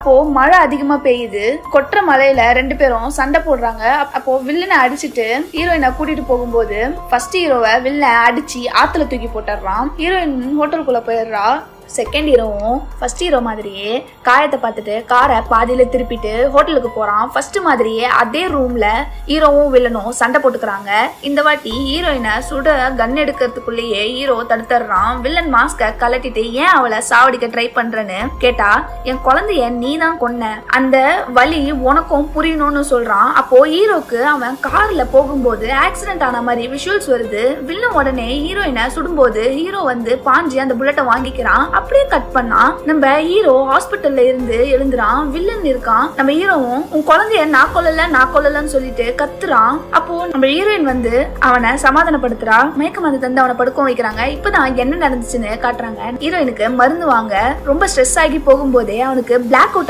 அப்போ மழை அதிகமா பெய்யுது. கொற்ற மழையில 2 பேரும் சண்டை போடுறாங்க. அப்போ வில்லனை அடிச்சுட்டு ஹீரோயினை கூட்டிட்டு போகும்போது ஃபர்ஸ்ட் ஹீரோவை வில்லன் அடிச்சு ஆத்துல தூக்கி போட்டுறான். ஹீரோயின் ஹோட்டலுக்குள்ள போயிடுறா. செகண்ட் ஹீரோவும் ஃபர்ஸ்ட் ஹீரோ மாதிரியே காயத்தை பார்த்துட்டு காரை பாதியில திருப்பிட்டு ஹோட்டலுக்கு போறான். ஃபர்ஸ்ட் மாதிரியே அதே ரூம்ல ஹீரோவும் வில்லனும் சண்டை போட்டுக்கிறாங்க. இந்த வாட்டி ஹீரோயினை சுட கன் எடுக்கிறதுக்குள்ளேயே ஹீரோ தடுத்துறான். வில்லன் மாஸ்க கலட்டிட்டு ஏன் அவளை சாவடிக்க ட்ரை பண்றேன்னு கேட்டா, என் குழந்தைய நீ தான் கொன்ன, அந்த வலி உனக்கும் புரியணும்னு சொல்றான். அப்போ ஹீரோக்கு அவன் கார்ல போகும்போது ஆக்சிடென்ட் ஆன மாதிரி விஷுவல்ஸ் வருது. வில்லன் உடனே ஹீரோயினை சுடும்போது ஹீரோ வந்து பாஞ்சி அந்த புல்லட்டை வாங்கிக்கிறான். அப்படியே கட் பண்ணா நம்ம ஹீரோ ஹாஸ்பிட்டல்ல இருந்து எழுந்துறான். வில்லன் இருக்கான். நம்ம ஹீரோவும் உன் குழந்தைய நான் கொல்லலன்னு சொல்லிட்டு கத்துறான். அப்போ நம்ம ஹீரோயின் வந்து அவனை சமாதானப்படுத்துறா. மயக்க மருந்து தந்து அவனை படுக்க வைக்கிறாங்க. இப்பதான் என்ன நடந்துச்சுன்னு காட்டுறாங்க. ஹீரோயினுக்கு மருந்து வாங்க ரொம்ப ஸ்ட்ரெஸ் ஆகி போகும்போதே அவனுக்கு பிளாக் அவுட்